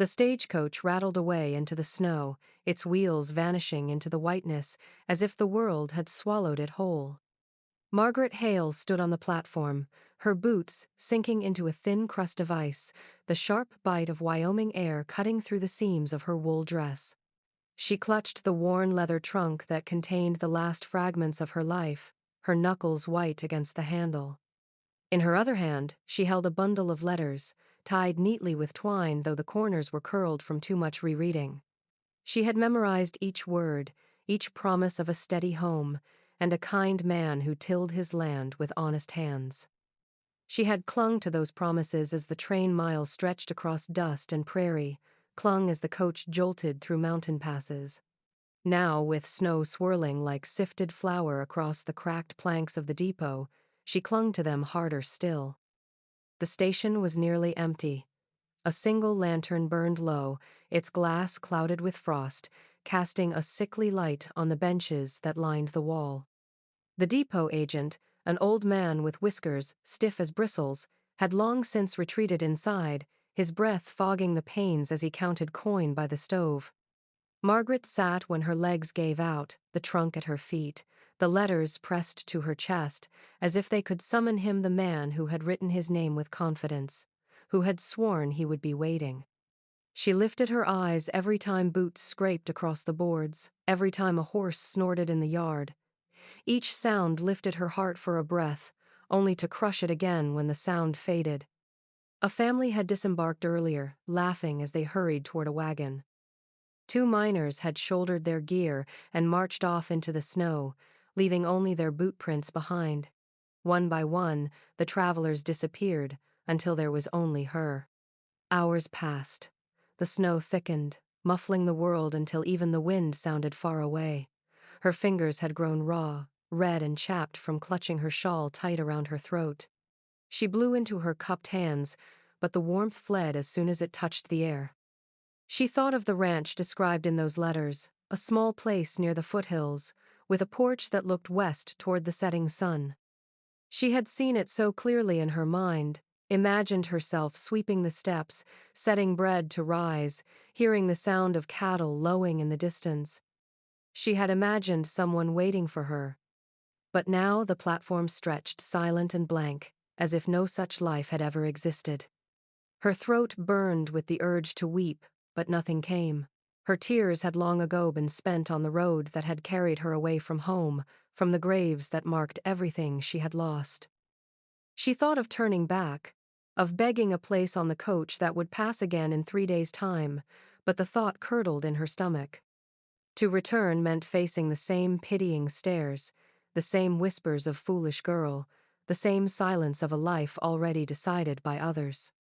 The stagecoach rattled away into the snow, its wheels vanishing into the whiteness, as if the world had swallowed it whole. Margaret Hale stood on the platform, her boots sinking into a thin crust of ice, the sharp bite of Wyoming air cutting through the seams of her wool dress. She clutched the worn leather trunk that contained the last fragments of her life, her knuckles white against the handle. In her other hand, she held a bundle of letters, tied neatly with twine though the corners were curled from too much rereading. She had memorized each word, each promise of a steady home, and a kind man who tilled his land with honest hands. She had clung to those promises as the train miles stretched across dust and prairie, clung as the coach jolted through mountain passes. Now, with snow swirling like sifted flour across the cracked planks of the depot, she clung to them harder still. The station was nearly empty. A single lantern burned low, its glass clouded with frost, casting a sickly light on the benches that lined the wall. The depot agent, an old man with whiskers stiff as bristles, had long since retreated inside, his breath fogging the panes as he counted coin by the stove. Margaret sat when her legs gave out, the trunk at her feet, the letters pressed to her chest, as if they could summon him, the man who had written his name with confidence, who had sworn he would be waiting. She lifted her eyes every time boots scraped across the boards, every time a horse snorted in the yard. Each sound lifted her heart for a breath, only to crush it again when the sound faded. A family had disembarked earlier, laughing as they hurried toward a wagon. Two miners had shouldered their gear and marched off into the snow, leaving only their boot prints behind. One by one, the travelers disappeared, until there was only her. Hours passed. The snow thickened, muffling the world until even the wind sounded far away. Her fingers had grown raw, red and chapped from clutching her shawl tight around her throat. She blew into her cupped hands, but the warmth fled as soon as it touched the air. She thought of the ranch described in those letters, a small place near the foothills, with a porch that looked west toward the setting sun. She had seen it so clearly in her mind, imagined herself sweeping the steps, setting bread to rise, hearing the sound of cattle lowing in the distance. She had imagined someone waiting for her. But now the platform stretched silent and blank, as if no such life had ever existed. Her throat burned with the urge to weep, but nothing came. Her tears had long ago been spent on the road that had carried her away from home, from the graves that marked everything she had lost. She thought of turning back, of begging a place on the coach that would pass again in 3 days' time, but the thought curdled in her stomach. To return meant facing the same pitying stares, the same whispers of foolish girl, the same silence of a life already decided by others.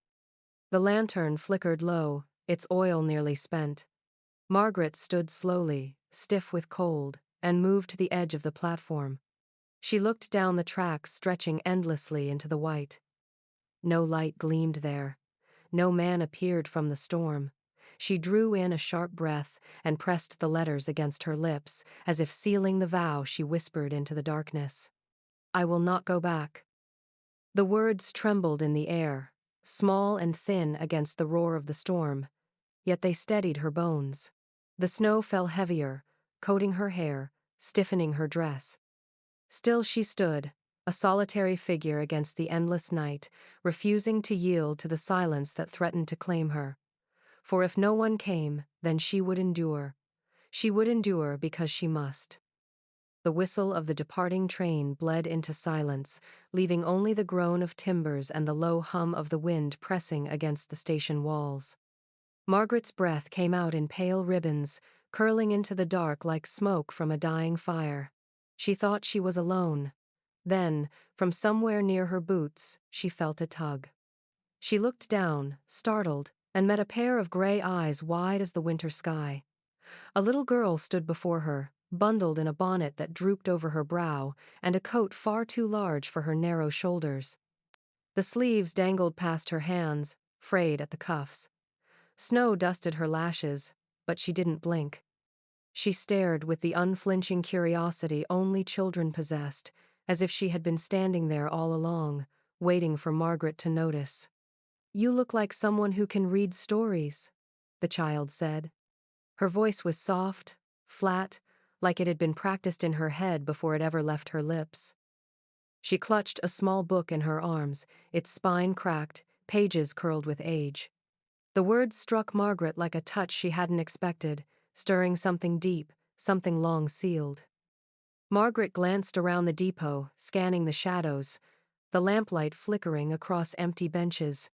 The lantern flickered low, its oil nearly spent. Margaret stood slowly, stiff with cold, and moved to the edge of the platform. She looked down the tracks stretching endlessly into the white. No light gleamed there. No man appeared from the storm. She drew in a sharp breath and pressed the letters against her lips, as if sealing the vow she whispered into the darkness. I will not go back. The words trembled in the air, small and thin against the roar of the storm, yet they steadied her bones. The snow fell heavier, coating her hair, stiffening her dress. Still she stood, a solitary figure against the endless night, refusing to yield to the silence that threatened to claim her. For if no one came, then she would endure. She would endure because she must. The whistle of the departing train bled into silence, leaving only the groan of timbers and the low hum of the wind pressing against the station walls. Margaret's breath came out in pale ribbons, curling into the dark like smoke from a dying fire. She thought she was alone. Then, from somewhere near her boots, she felt a tug. She looked down, startled, and met a pair of gray eyes wide as the winter sky. A little girl stood before her, bundled in a bonnet that drooped over her brow, and a coat far too large for her narrow shoulders. The sleeves dangled past her hands, frayed at the cuffs. Snow dusted her lashes, but she didn't blink. She stared with the unflinching curiosity only children possessed, as if she had been standing there all along, waiting for Margaret to notice. You look like someone who can read stories. the child said. Her voice was soft, flat, like it had been practiced in her head before it ever left her lips. She clutched a small book in her arms, its spine cracked, pages curled with age. The words struck Margaret like a touch she hadn't expected, stirring something deep, something long sealed. Margaret glanced around the depot, scanning the shadows, the lamplight flickering across empty benches.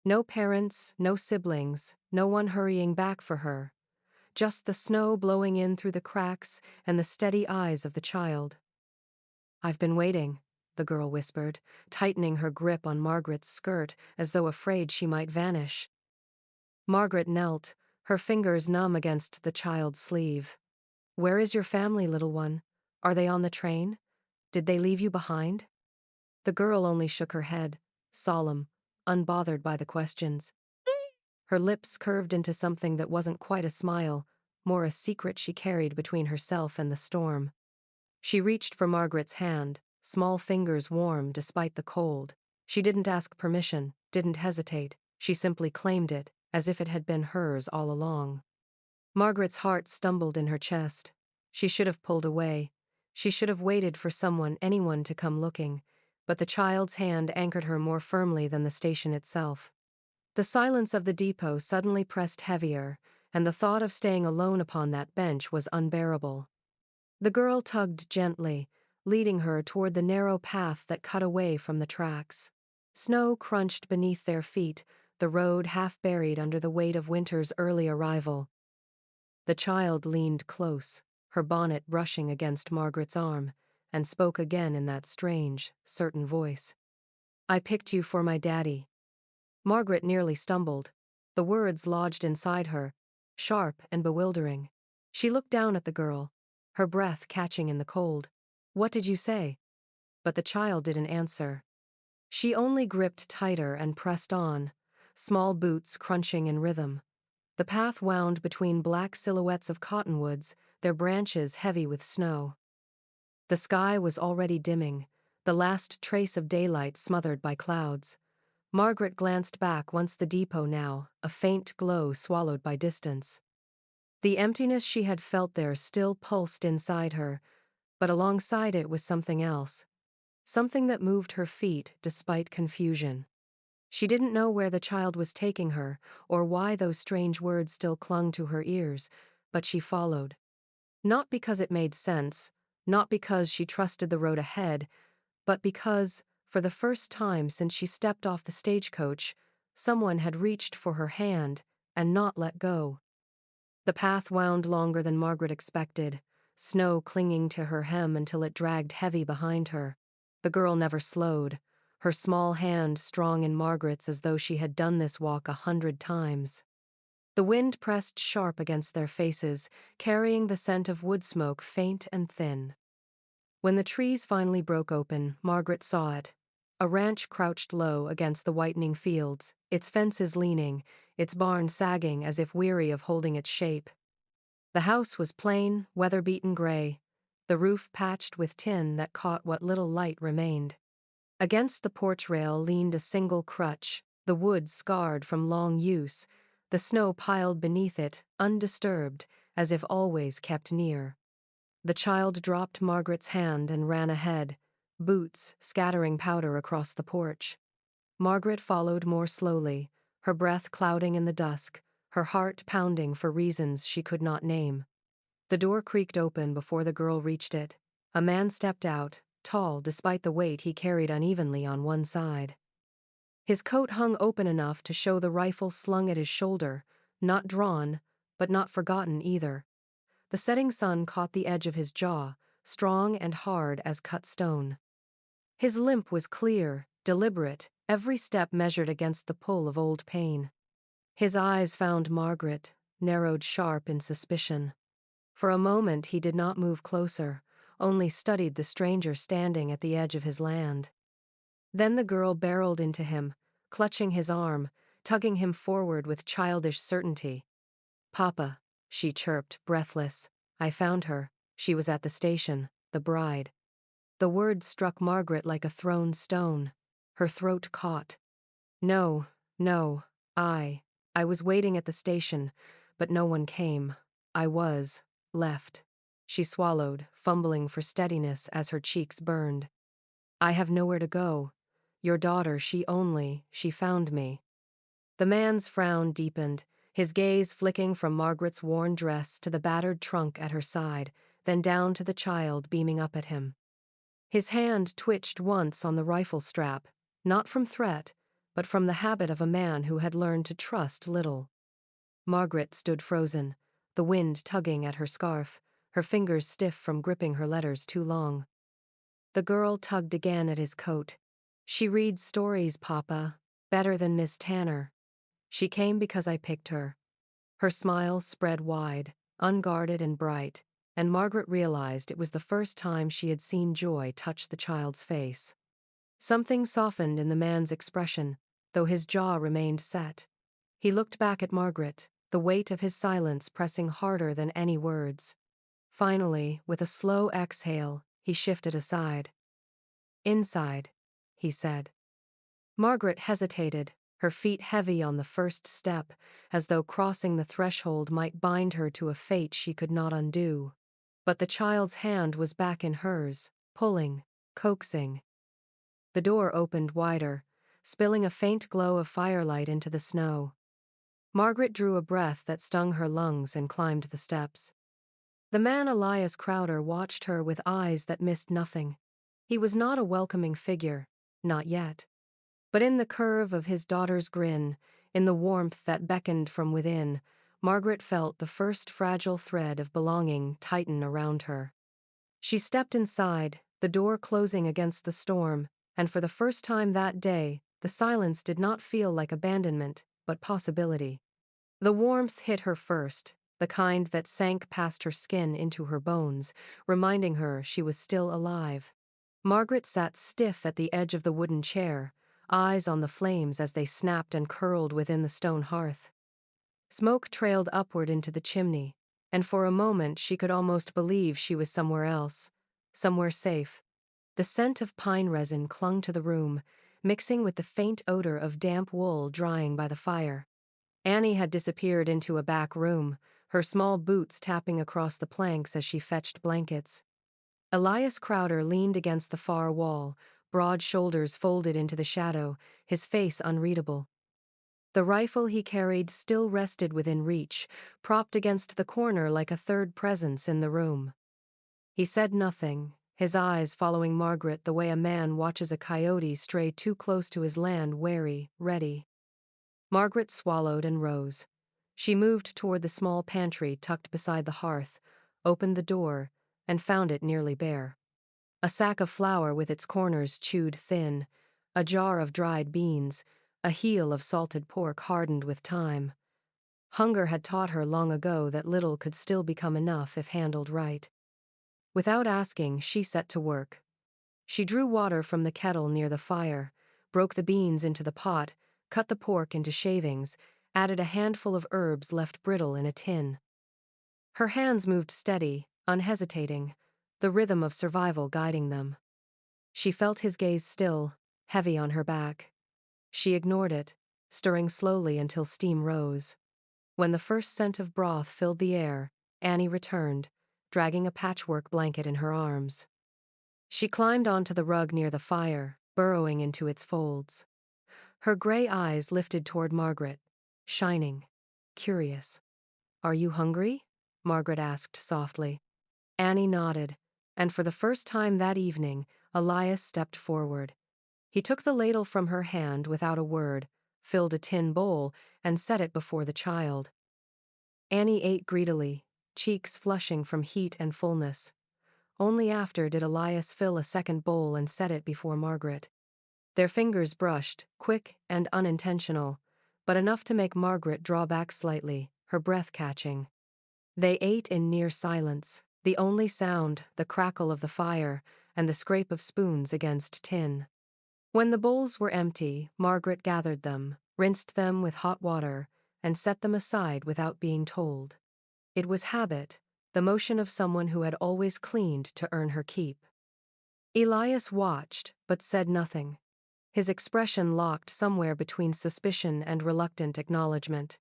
No parents, no siblings, no one hurrying back for her. Just the snow blowing in through the cracks and the steady eyes of the child. "I've been waiting," the girl whispered, tightening her grip on Margaret's skirt as though afraid she might vanish. Margaret knelt, her fingers numb against the child's sleeve. "Where is your family, little one? Are they on the train? Did they leave you behind?" The girl only shook her head, solemn, unbothered by the questions. Her lips curved into something that wasn't quite a smile, more a secret she carried between herself and the storm. She reached for Margaret's hand, small fingers warm despite the cold. She didn't ask permission, didn't hesitate. She simply claimed it, as if it had been hers all along. Margaret's heart stumbled in her chest. She should have pulled away. She should have waited for anyone to come looking, but the child's hand anchored her more firmly than the station itself. The silence of the depot suddenly pressed heavier, and the thought of staying alone upon that bench was unbearable. The girl tugged gently, leading her toward the narrow path that cut away from the tracks. Snow crunched beneath their feet, the road half buried under the weight of winter's early arrival. The child leaned close, her bonnet brushing against Margaret's arm, and spoke again in that strange, certain voice. "I picked you for my daddy." Margaret nearly stumbled. The words lodged inside her, sharp and bewildering. She looked down at the girl, her breath catching in the cold. "What did you say?" But the child didn't answer. She only gripped tighter and pressed on, small boots crunching in rhythm. The path wound between black silhouettes of cottonwoods, their branches heavy with snow. The sky was already dimming, the last trace of daylight smothered by clouds. Margaret glanced back once the depot now, a faint glow swallowed by distance. The emptiness she had felt there still pulsed inside her, but alongside it was something else. Something that moved her feet despite confusion. She didn't know where the child was taking her, or why those strange words still clung to her ears, but she followed. Not because it made sense, not because she trusted the road ahead, but because, for the first time since she stepped off the stagecoach, someone had reached for her hand and not let go. The path wound longer than Margaret expected, snow clinging to her hem until it dragged heavy behind her. The girl never slowed, her small hand strong in Margaret's as though she had done this walk 100 times. The wind pressed sharp against their faces, carrying the scent of wood smoke faint and thin. When the trees finally broke open, Margaret saw it. A ranch crouched low against the whitening fields, its fences leaning, its barn sagging as if weary of holding its shape. The house was plain, weather-beaten gray, the roof patched with tin that caught what little light remained. Against the porch rail leaned a single crutch, the wood scarred from long use, the snow piled beneath it, undisturbed, as if always kept near. The child dropped Margaret's hand and ran ahead, boots scattering powder across the porch. Margaret followed more slowly, her breath clouding in the dusk, her heart pounding for reasons she could not name. The door creaked open before the girl reached it. A man stepped out, tall despite the weight he carried unevenly on one side. His coat hung open enough to show the rifle slung at his shoulder, not drawn, but not forgotten either. The setting sun caught the edge of his jaw, strong and hard as cut stone. His limp was clear, deliberate, every step measured against the pull of old pain. His eyes found Margaret, narrowed sharp in suspicion. For a moment he did not move closer, only studied the stranger standing at the edge of his land. Then the girl barreled into him, clutching his arm, tugging him forward with childish certainty. "Papa," she chirped, breathless. "I found her. She was at the station, the bride." The word struck Margaret like a thrown stone. Her throat caught. "No, no, I." I was waiting at the station, but no one came. I was left. She swallowed, fumbling for steadiness as her cheeks burned. I have nowhere to go. Your daughter, she found me. The man's frown deepened, his gaze flicking from Margaret's worn dress to the battered trunk at her side, then down to the child beaming up at him. His hand twitched once on the rifle strap, not from threat, but from the habit of a man who had learned to trust little. Margaret stood frozen, the wind tugging at her scarf, her fingers stiff from gripping her letters too long. The girl tugged again at his coat. She reads stories, Papa, better than Miss Tanner. She came because I picked her. Her smile spread wide, unguarded and bright, and Margaret realized it was the first time she had seen joy touch the child's face. Something softened in the man's expression, though his jaw remained set. He looked back at Margaret, the weight of his silence pressing harder than any words. Finally, with a slow exhale, he shifted aside. Inside, he said. Margaret hesitated, her feet heavy on the first step, as though crossing the threshold might bind her to a fate she could not undo. But the child's hand was back in hers, pulling, coaxing. The door opened wider, spilling a faint glow of firelight into the snow. Margaret drew a breath that stung her lungs and climbed the steps. The man Elias Crowder watched her with eyes that missed nothing. He was not a welcoming figure, not yet. But in the curve of his daughter's grin, in the warmth that beckoned from within, Margaret felt the first fragile thread of belonging tighten around her. She stepped inside, the door closing against the storm, and for the first time that day, the silence did not feel like abandonment, but possibility. The warmth hit her first, the kind that sank past her skin into her bones, reminding her she was still alive. Margaret sat stiff at the edge of the wooden chair, eyes on the flames as they snapped and curled within the stone hearth. Smoke trailed upward into the chimney, and for a moment she could almost believe she was somewhere else, somewhere safe. The scent of pine resin clung to the room, mixing with the faint odor of damp wool drying by the fire. Annie had disappeared into a back room, her small boots tapping across the planks as she fetched blankets. Elias Crowder leaned against the far wall, broad shoulders folded into the shadow, his face unreadable. The rifle he carried still rested within reach, propped against the corner like a third presence in the room. He said nothing, his eyes following Margaret the way a man watches a coyote stray too close to his land, wary, ready. Margaret swallowed and rose. She moved toward the small pantry tucked beside the hearth, opened the door, and found it nearly bare. A sack of flour with its corners chewed thin, a jar of dried beans, a heel of salted pork hardened with time. Hunger had taught her long ago that little could still become enough if handled right. Without asking, she set to work. She drew water from the kettle near the fire, broke the beans into the pot, cut the pork into shavings, added a handful of herbs left brittle in a tin. Her hands moved steady, unhesitating, the rhythm of survival guiding them. She felt his gaze still, heavy on her back. She ignored it, stirring slowly until steam rose. When the first scent of broth filled the air, Annie returned, dragging a patchwork blanket in her arms. She climbed onto the rug near the fire, burrowing into its folds. Her gray eyes lifted toward Margaret, shining, curious. "Are you hungry?" Margaret asked softly. Annie nodded, and for the first time that evening, Elias stepped forward. He took the ladle from her hand without a word, filled a tin bowl, and set it before the child. Annie ate greedily, cheeks flushing from heat and fullness. Only after did Elias fill a second bowl and set it before Margaret. Their fingers brushed, quick and unintentional, but enough to make Margaret draw back slightly, her breath catching. They ate in near silence, the only sound, the crackle of the fire, and the scrape of spoons against tin. When the bowls were empty, Margaret gathered them, rinsed them with hot water, and set them aside without being told. It was habit, the motion of someone who had always cleaned to earn her keep. Elias watched, but said nothing. His expression locked somewhere between suspicion and reluctant acknowledgement.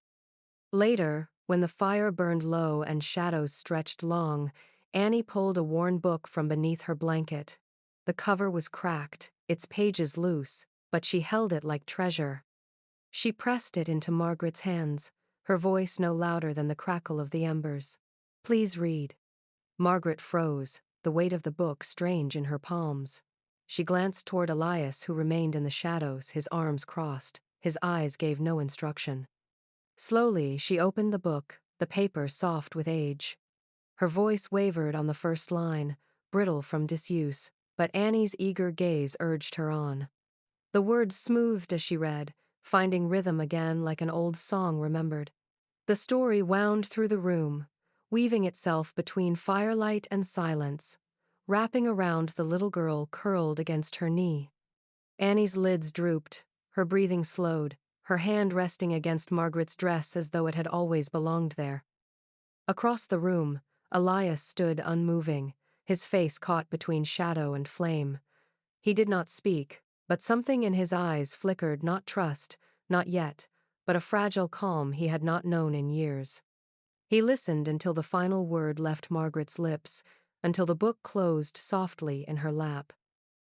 Later, when the fire burned low and shadows stretched long, Annie pulled a worn book from beneath her blanket. The cover was cracked, its pages loose, but she held it like treasure. She pressed it into Margaret's hands, her voice no louder than the crackle of the embers. "Please read." Margaret froze, the weight of the book strange in her palms. She glanced toward Elias, who remained in the shadows, his arms crossed. His eyes gave no instruction. Slowly, she opened the book, the paper soft with age. Her voice wavered on the first line, brittle from disuse, but Annie's eager gaze urged her on. The words smoothed as she read, finding rhythm again like an old song remembered. The story wound through the room, weaving itself between firelight and silence, wrapping around the little girl curled against her knee. Annie's lids drooped, her breathing slowed, her hand resting against Margaret's dress as though it had always belonged there. Across the room, Elias stood unmoving, his face caught between shadow and flame. He did not speak, but something in his eyes flickered not trust, not yet, but a fragile calm he had not known in years. He listened until the final word left Margaret's lips, until the book closed softly in her lap.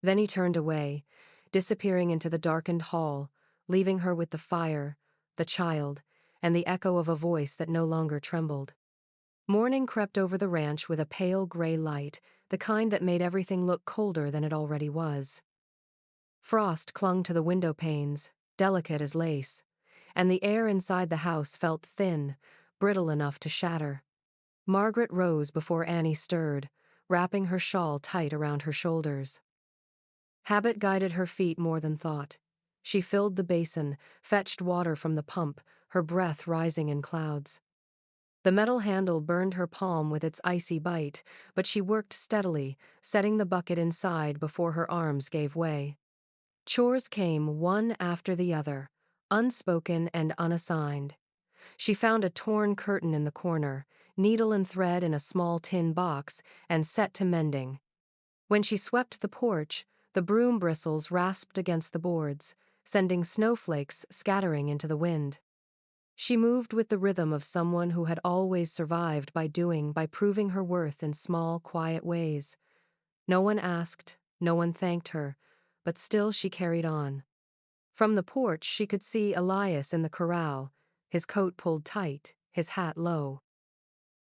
Then he turned away, disappearing into the darkened hall, leaving her with the fire, the child, and the echo of a voice that no longer trembled. Morning crept over the ranch with a pale gray light, the kind that made everything look colder than it already was. Frost clung to the window panes, delicate as lace, and the air inside the house felt thin, brittle enough to shatter. Margaret rose before Annie stirred, wrapping her shawl tight around her shoulders. Habit guided her feet more than thought. She filled the basin, fetched water from the pump, her breath rising in clouds. The metal handle burned her palm with its icy bite, but she worked steadily, setting the bucket inside before her arms gave way. Chores came one after the other, unspoken and unassigned. She found a torn curtain in the corner, needle and thread in a small tin box, and set to mending. When she swept the porch, the broom bristles rasped against the boards, sending snowflakes scattering into the wind. She moved with the rhythm of someone who had always survived by proving her worth in small, quiet ways. No one asked, no one thanked her, but still she carried on. From the porch she could see Elias in the corral, his coat pulled tight, his hat low.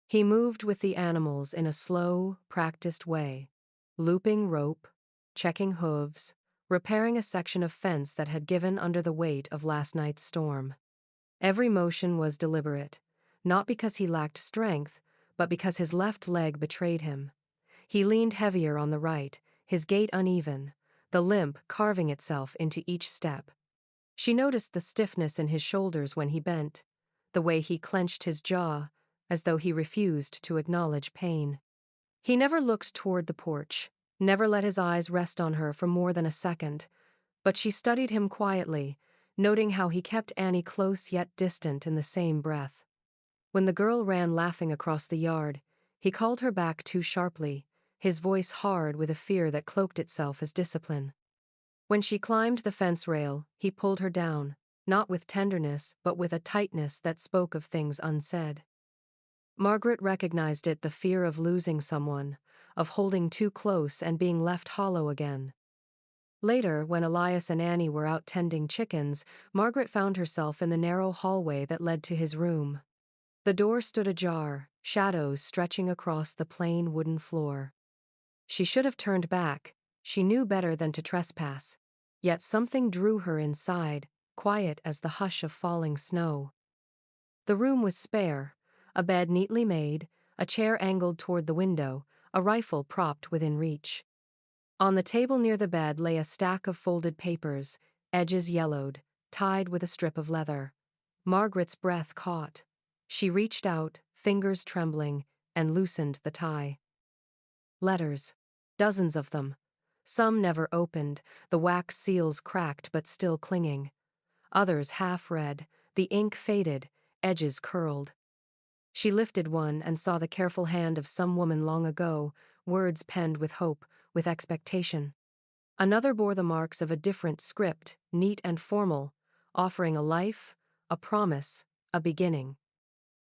He moved with the animals in a slow, practiced way, looping rope, checking hooves, repairing a section of fence that had given under the weight of last night's storm. Every motion was deliberate, not because he lacked strength, but because his left leg betrayed him. He leaned heavier on the right, his gait uneven, the limp carving itself into each step. She noticed the stiffness in his shoulders when he bent, the way he clenched his jaw, as though he refused to acknowledge pain. He never looked toward the porch, never let his eyes rest on her for more than a second, but she studied him quietly, noting how he kept Annie close yet distant in the same breath. When the girl ran laughing across the yard, he called her back too sharply, his voice hard with a fear that cloaked itself as discipline. When she climbed the fence rail, he pulled her down, not with tenderness, but with a tightness that spoke of things unsaid. Margaret recognized it, the fear of losing someone, of holding too close and being left hollow again. Later, when Elias and Annie were out tending chickens, Margaret found herself in the narrow hallway that led to his room. The door stood ajar, shadows stretching across the plain wooden floor. She should have turned back, she knew better than to trespass. Yet something drew her inside, quiet as the hush of falling snow. The room was spare, a bed neatly made, a chair angled toward the window, a rifle propped within reach. On the table near the bed lay a stack of folded papers, edges yellowed, tied with a strip of leather. Margaret's breath caught. She reached out, fingers trembling, and loosened the tie. Letters. Dozens of them. Some never opened, the wax seals cracked but still clinging. Others half-read, the ink faded, edges curled. She lifted one and saw the careful hand of some woman long ago, words penned with hope, with expectation. Another bore the marks of a different script, neat and formal, offering a life, a promise, a beginning.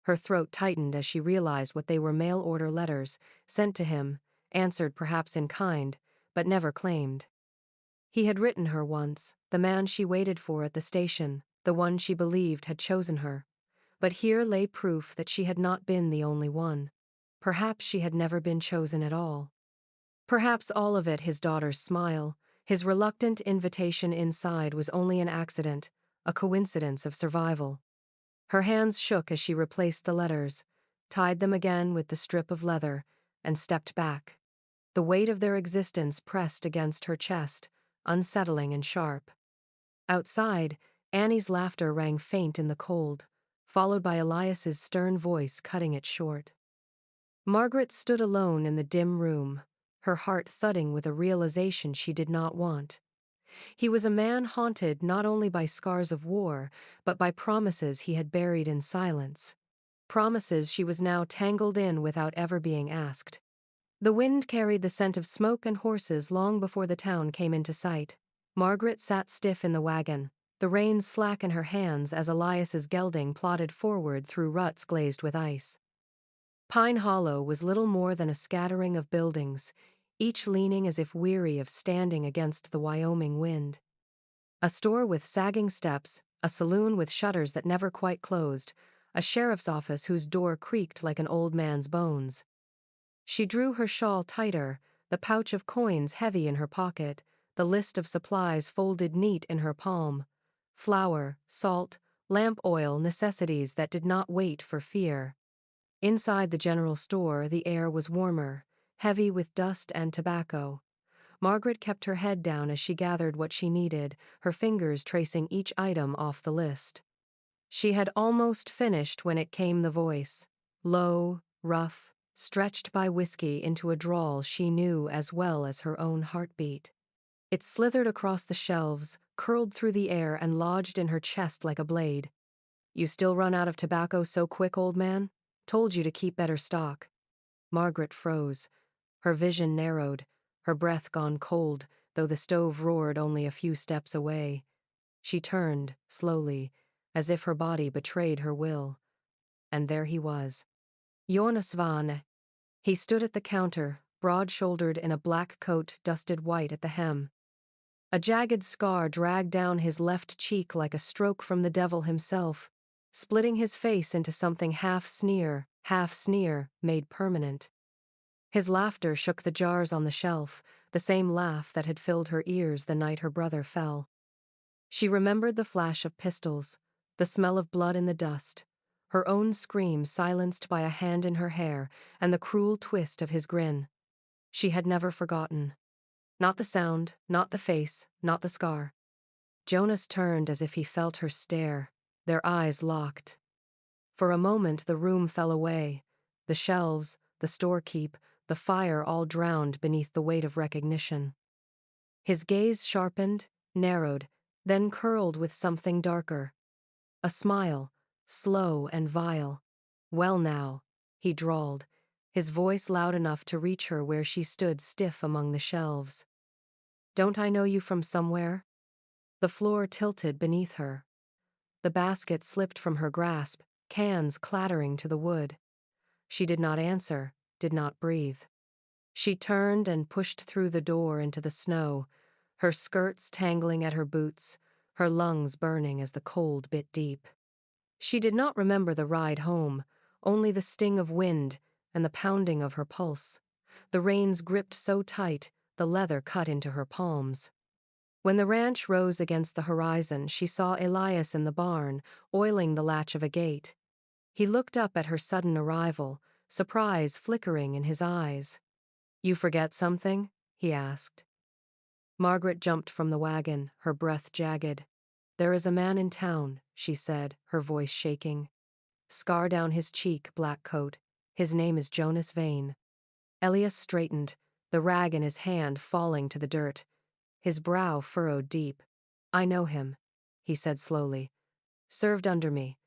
Her throat tightened as she realized what they were: mail order letters, sent to him, answered perhaps in kind, but never claimed. He had written her once, the man she waited for at the station, the one she believed had chosen her. But here lay proof that she had not been the only one. Perhaps she had never been chosen at all. Perhaps all of it, his daughter's smile, his reluctant invitation inside, was only an accident, a coincidence of survival. Her hands shook as she replaced the letters, tied them again with the strip of leather, and stepped back. The weight of their existence pressed against her chest, unsettling and sharp. Outside, Annie's laughter rang faint in the cold, followed by Elias's stern voice cutting it short. Margaret stood alone in the dim room, her heart thudding with a realization she did not want. He was a man haunted not only by scars of war, but by promises he had buried in silence. Promises she was now tangled in without ever being asked. The wind carried the scent of smoke and horses long before the town came into sight. Margaret sat stiff in the wagon, the reins slack in her hands as Elias's gelding plodded forward through ruts glazed with ice. Pine Hollow was little more than a scattering of buildings, each leaning as if weary of standing against the Wyoming wind. A store with sagging steps, a saloon with shutters that never quite closed, a sheriff's office whose door creaked like an old man's bones. She drew her shawl tighter, the pouch of coins heavy in her pocket, the list of supplies folded neat in her palm. Flour, salt, lamp oil, necessities that did not wait for fear. Inside the general store, the air was warmer, heavy with dust and tobacco. Margaret kept her head down as she gathered what she needed, her fingers tracing each item off the list. She had almost finished when it came, the voice, low, rough, stretched by whiskey into a drawl she knew as well as her own heartbeat. It slithered across the shelves, curled through the air, and lodged in her chest like a blade. "You still run out of tobacco so quick, old man? Told you to keep better stock." Margaret froze. Her vision narrowed, her breath gone cold, though the stove roared only a few steps away. She turned, slowly, as if her body betrayed her will. And there he was. Jonas Vane. He stood at the counter, broad-shouldered in a black coat dusted white at the hem. A jagged scar dragged down his left cheek like a stroke from the devil himself, splitting his face into something half sneer, made permanent. His laughter shook the jars on the shelf, the same laugh that had filled her ears the night her brother fell. She remembered the flash of pistols, the smell of blood in the dust, her own scream silenced by a hand in her hair, and the cruel twist of his grin. She had never forgotten. Not the sound, not the face, not the scar. Jonas turned as if he felt her stare, their eyes locked. For a moment the room fell away, the shelves, the storekeep, the fire all drowned beneath the weight of recognition. His gaze sharpened, narrowed, then curled with something darker. A smile, slow and vile. "Well now," he drawled, his voice loud enough to reach her where she stood stiff among the shelves. "Don't I know you from somewhere?" The floor tilted beneath her. The basket slipped from her grasp, cans clattering to the wood. She did not answer, did not breathe. She turned and pushed through the door into the snow, her skirts tangling at her boots, her lungs burning as the cold bit deep. She did not remember the ride home, only the sting of wind and the pounding of her pulse. The reins gripped so tight, the leather cut into her palms. When the ranch rose against the horizon, she saw Elias in the barn, oiling the latch of a gate. He looked up at her sudden arrival, surprise flickering in his eyes. "You forget something?" he asked. Margaret jumped from the wagon, her breath jagged. "There is a man in town," she said, her voice shaking. Scar down his cheek, black coat. "His name is Jonas Vane." Elias straightened, the rag in his hand falling to the dirt. His brow furrowed deep. "I know him," he said slowly. "Served under me.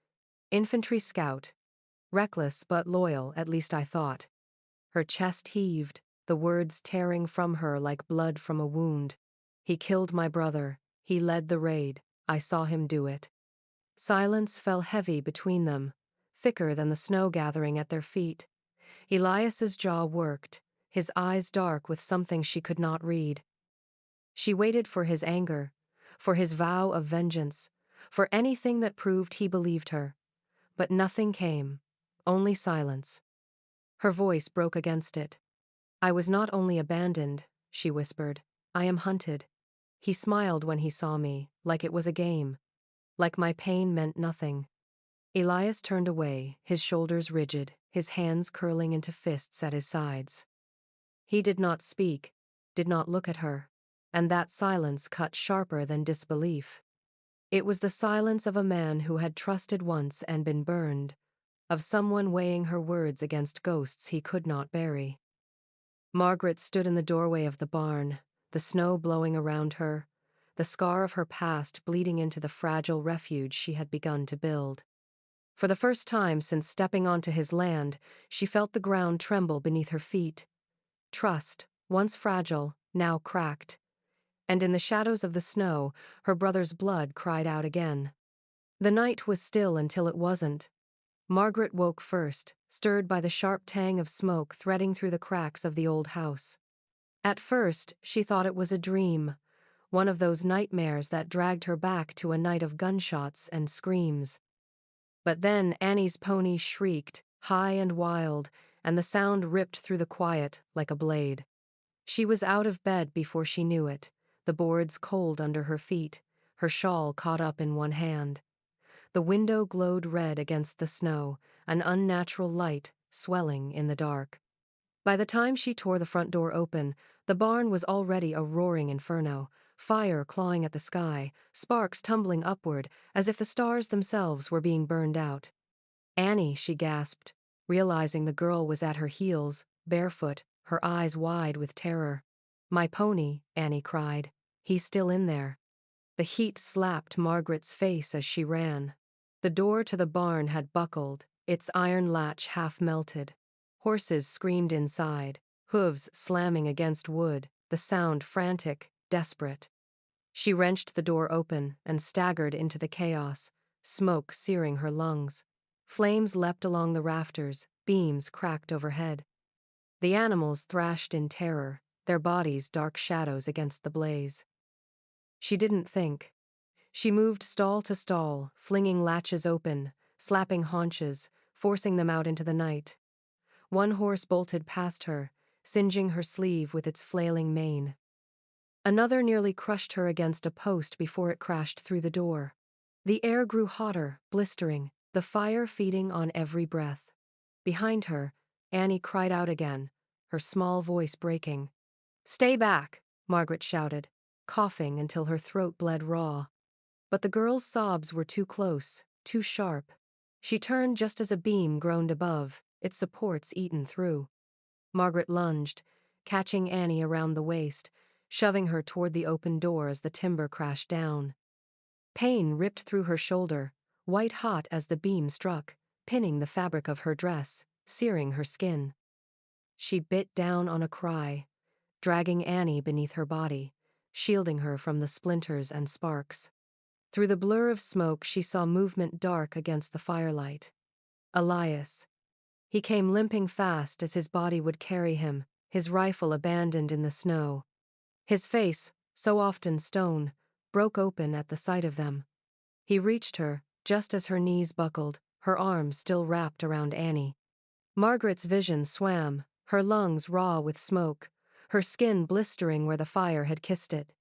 Infantry scout. Reckless but loyal, at least I thought." Her chest heaved, the words tearing from her like blood from a wound. "He killed my brother. He led the raid. I saw him do it." Silence fell heavy between them. thicker than the snow gathering at their feet. Elias's jaw worked, his eyes dark with something she could not read. She waited for his anger, for his vow of vengeance, for anything that proved he believed her. But nothing came, only silence. Her voice broke against it. "I was not only abandoned," she whispered. "I am hunted." He smiled when he saw me, like it was a game, like my pain meant nothing. Elias turned away, his shoulders rigid, his hands curling into fists at his sides. He did not speak, did not look at her, and that silence cut sharper than disbelief. It was the silence of a man who had trusted once and been burned, of someone weighing her words against ghosts he could not bury. Margaret stood in the doorway of the barn, the snow blowing around her, the scar of her past bleeding into the fragile refuge she had begun to build. For the first time since stepping onto his land, she felt the ground tremble beneath her feet. Trust, once fragile, now cracked. And in the shadows of the snow, her brother's blood cried out again. The night was still until it wasn't. Margaret woke first, stirred by the sharp tang of smoke threading through the cracks of the old house. At first, she thought it was a dream, one of those nightmares that dragged her back to a night of gunshots and screams. But then Annie's pony shrieked, high and wild, and the sound ripped through the quiet like a blade. She was out of bed before she knew it, the boards cold under her feet, her shawl caught up in one hand. The window glowed red against the snow, an unnatural light swelling in the dark. By the time she tore the front door open, the barn was already a roaring inferno, fire clawing at the sky, sparks tumbling upward, as if the stars themselves were being burned out. "Annie," she gasped, realizing the girl was at her heels, barefoot, her eyes wide with terror. "My pony," Annie cried. "He's still in there." The heat slapped Margaret's face as she ran. The door to the barn had buckled, its iron latch half melted. Horses screamed inside, hooves slamming against wood, the sound frantic, desperate. She wrenched the door open and staggered into the chaos, smoke searing her lungs. Flames leapt along the rafters, beams cracked overhead. The animals thrashed in terror, their bodies dark shadows against the blaze. She didn't think. She moved stall to stall, flinging latches open, slapping haunches, forcing them out into the night. One horse bolted past her, singeing her sleeve with its flailing mane. Another nearly crushed her against a post before it crashed through the door. The air grew hotter, blistering, the fire feeding on every breath. Behind her, Annie cried out again, her small voice breaking. "Stay back," Margaret shouted, coughing until her throat bled raw. But the girl's sobs were too close, too sharp. She turned just as a beam groaned above, its supports eaten through. Margaret lunged, catching Annie around the waist, shoving her toward the open door as the timber crashed down. Pain ripped through her shoulder, white hot as the beam struck, pinning the fabric of her dress, searing her skin. She bit down on a cry, dragging Annie beneath her body, shielding her from the splinters and sparks. Through the blur of smoke she saw movement dark against the firelight. Elias. He came limping fast as his body would carry him, his rifle abandoned in the snow. His face, so often stone, broke open at the sight of them. He reached her, just as her knees buckled, her arms still wrapped around Annie. Margaret's vision swam, her lungs raw with smoke, her skin blistering where the fire had kissed it.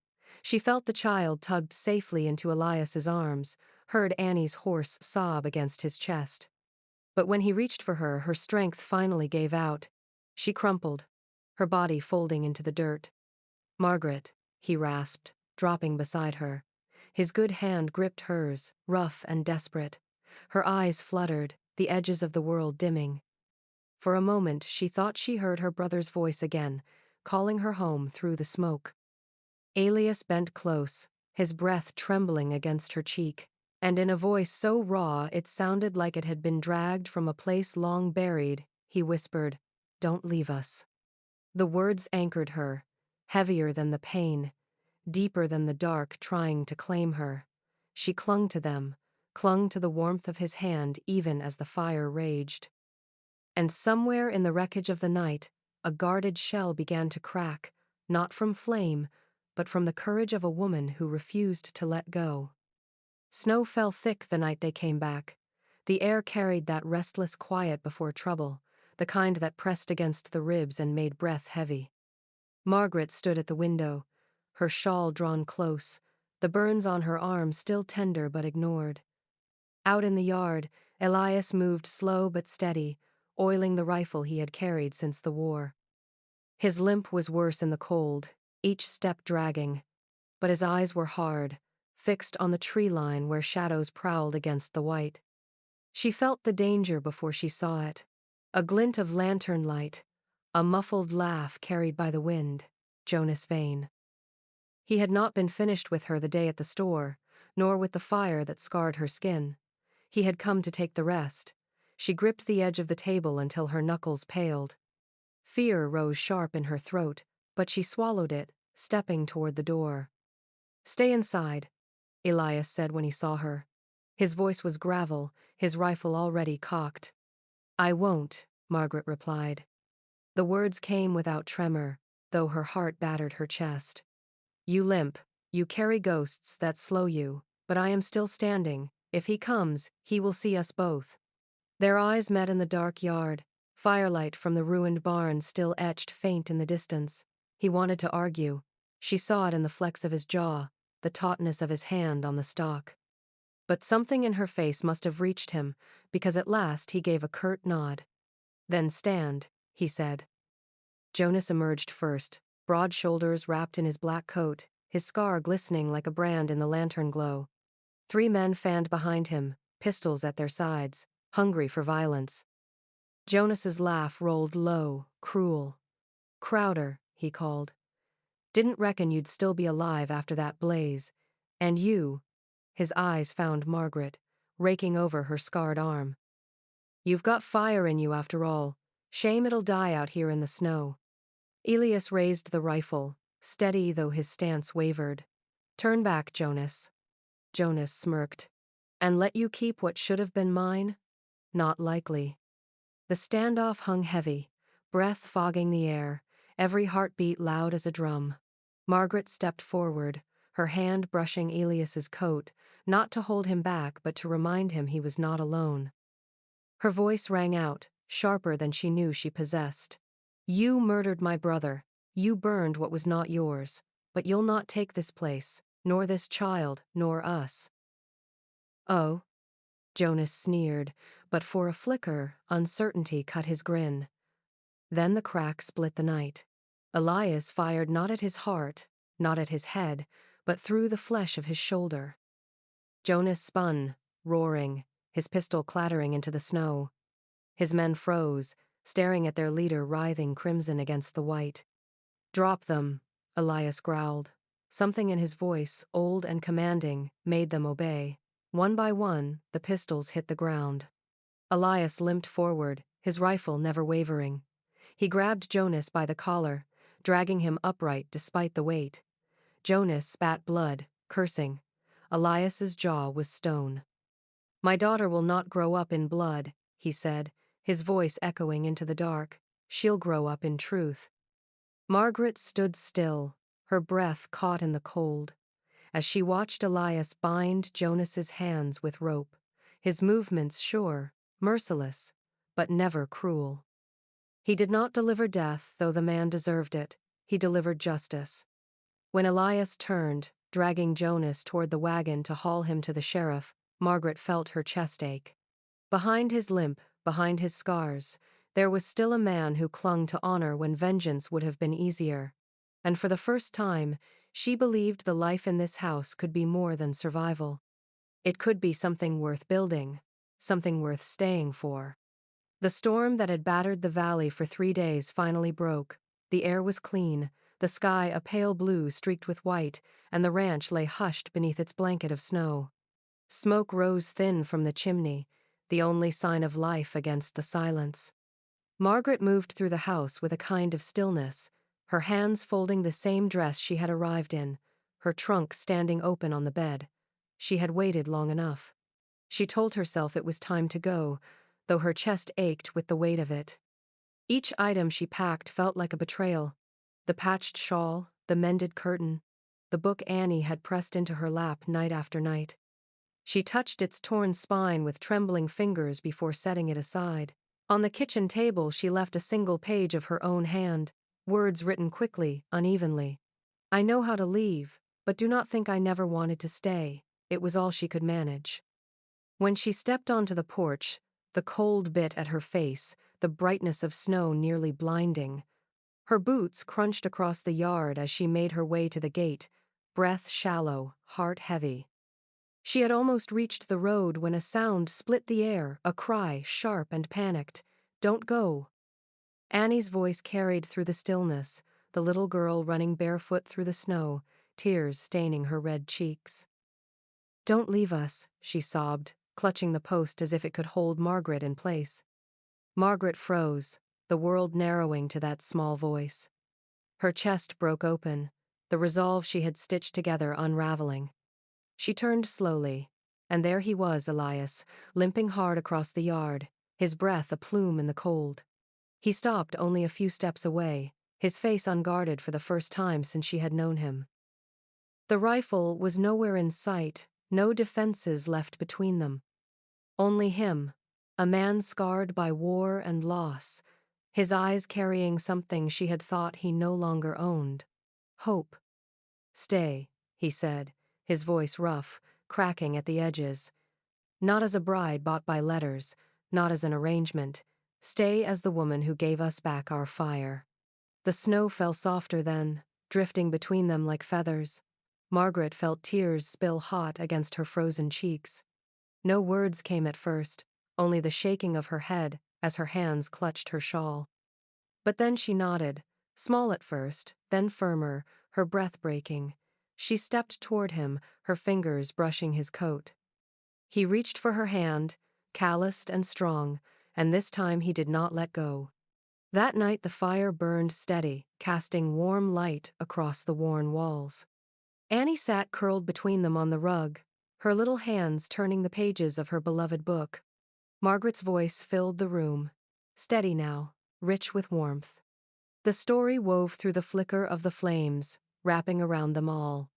She felt the child tugged safely into Elias's arms, heard Annie's hoarse sob against his chest. But when he reached for her, her strength finally gave out. She crumpled, her body folding into the dirt. "Margaret," he rasped, dropping beside her. His good hand gripped hers, rough and desperate. Her eyes fluttered, the edges of the world dimming. For a moment she thought she heard her brother's voice again, calling her home through the smoke. Elias bent close, his breath trembling against her cheek, and in a voice so raw it sounded like it had been dragged from a place long buried, he whispered, "Don't leave us." The words anchored her, heavier than the pain, deeper than the dark trying to claim her. She clung to them, clung to the warmth of his hand even as the fire raged. And somewhere in the wreckage of the night, a guarded shell began to crack, not from flame, but from the courage of a woman who refused to let go. Snow fell thick the night they came back. The air carried that restless quiet before trouble, the kind that pressed against the ribs and made breath heavy. Margaret stood at the window, her shawl drawn close, the burns on her arm still tender but ignored. Out in the yard, Elias moved slow but steady, oiling the rifle he had carried since the war. His limp was worse in the cold, each step dragging, but his eyes were hard, fixed on the tree line where shadows prowled against the white. She felt the danger before she saw it. A glint of lantern light, a muffled laugh carried by the wind. Jonas Vane. He had not been finished with her the day at the store, nor with the fire that scarred her skin. He had come to take the rest. She gripped the edge of the table until her knuckles paled. Fear rose sharp in her throat, but she swallowed it, stepping toward the door. "Stay inside," Elias said when he saw her. His voice was gravel, his rifle already cocked. "I won't," Margaret replied. The words came without tremor, though her heart battered her chest. "You limp, you carry ghosts that slow you, but I am still standing. If he comes, he will see us both." Their eyes met in the dark yard, firelight from the ruined barn still etched faint in the distance. He wanted to argue. She saw it in the flex of his jaw, the tautness of his hand on the stock. But something in her face must have reached him, because at last he gave a curt nod. "Then stand," he said. Jonas emerged first, broad shoulders wrapped in his black coat, his scar glistening like a brand in the lantern glow. 3 men fanned behind him, pistols at their sides, hungry for violence. Jonas's laugh rolled low, cruel. "Crowder," he called. "Didn't reckon you'd still be alive after that blaze. And you," his eyes found Margaret, raking over her scarred arm. "You've got fire in you after all. Shame it'll die out here in the snow." Elias raised the rifle, steady though his stance wavered. "Turn back, Jonas." Jonas smirked. "And let you keep what should have been mine? Not likely." The standoff hung heavy, breath fogging the air, every heartbeat loud as a drum. Margaret stepped forward, her hand brushing Elias's coat, not to hold him back but to remind him he was not alone. Her voice rang out, sharper than she knew she possessed. "You murdered my brother. You burned what was not yours. But you'll not take this place, nor this child, nor us." "Oh?" Jonas sneered, but for a flicker, uncertainty cut his grin. Then the crack split the night. Elias fired not at his heart, not at his head, but through the flesh of his shoulder. Jonas spun, roaring, his pistol clattering into the snow. His men froze, staring at their leader writhing crimson against the white. "Drop them," Elias growled. Something in his voice, old and commanding, made them obey. One by one, the pistols hit the ground. Elias limped forward, his rifle never wavering. He grabbed Jonas by the collar, dragging him upright despite the weight. Jonas spat blood, cursing. Elias's jaw was stone. "My daughter will not grow up in blood," he said, his voice echoing into the dark. "She'll grow up in truth." Margaret stood still, her breath caught in the cold, as she watched Elias bind Jonas's hands with rope, his movements sure, merciless, but never cruel. He did not deliver death, though the man deserved it. He delivered justice. When Elias turned, dragging Jonas toward the wagon to haul him to the sheriff, Margaret felt her chest ache. Behind his limp, behind his scars, there was still a man who clung to honor when vengeance would have been easier. And for the first time, she believed the life in this house could be more than survival. It could be something worth building, something worth staying for. The storm that had battered the valley for 3 days finally broke. The air was clean, the sky a pale blue streaked with white, and the ranch lay hushed beneath its blanket of snow. Smoke rose thin from the chimney, the only sign of life against the silence. Margaret moved through the house with a kind of stillness, her hands folding the same dress she had arrived in, her trunk standing open on the bed. She had waited long enough. She told herself it was time to go, though her chest ached with the weight of it. Each item she packed felt like a betrayal. The patched shawl, the mended curtain, the book Annie had pressed into her lap night after night. She touched its torn spine with trembling fingers before setting it aside. On the kitchen table she left a single page of her own hand, words written quickly, unevenly. "I know how to leave, but do not think I never wanted to stay." It was all she could manage. When she stepped onto the porch, the cold bit at her face, the brightness of snow nearly blinding. Her boots crunched across the yard as she made her way to the gate, breath shallow, heart heavy. She had almost reached the road when a sound split the air, a cry, sharp and panicked. "Don't go." Annie's voice carried through the stillness, the little girl running barefoot through the snow, tears staining her red cheeks. "Don't leave us," she sobbed, clutching the post as if it could hold Margaret in place. Margaret froze, the world narrowing to that small voice. Her chest broke open, the resolve she had stitched together unraveling. She turned slowly, and there he was, Elias, limping hard across the yard, his breath a plume in the cold. He stopped only a few steps away, his face unguarded for the first time since she had known him. The rifle was nowhere in sight, no defenses left between them. Only him, a man scarred by war and loss, his eyes carrying something she had thought he no longer owned. Hope. "Stay," he said, his voice rough, cracking at the edges. "Not as a bride bought by letters, not as an arrangement. Stay as the woman who gave us back our fire." The snow fell softer then, drifting between them like feathers. Margaret felt tears spill hot against her frozen cheeks. No words came at first, only the shaking of her head as her hands clutched her shawl. But then she nodded, small at first, then firmer, her breath breaking. She stepped toward him, her fingers brushing his coat. He reached for her hand, calloused and strong, and this time he did not let go. That night the fire burned steady, casting warm light across the worn walls. Annie sat curled between them on the rug, her little hands turning the pages of her beloved book. Margaret's voice filled the room, steady now, rich with warmth. The story wove through the flicker of the flames, wrapping around them all.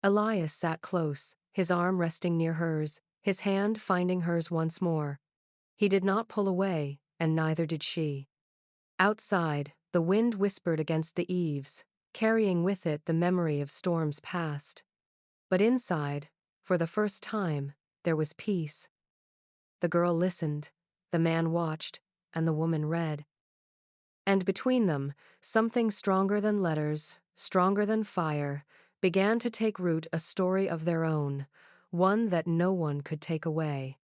Elias sat close, his arm resting near hers, his hand finding hers once more. He did not pull away, and neither did she. Outside, the wind whispered against the eaves, carrying with it the memory of storms past. But inside, for the first time, there was peace. The girl listened, the man watched, and the woman read. And between them, something stronger than letters, stronger than fire, began to take root, a story of their own, one that no one could take away.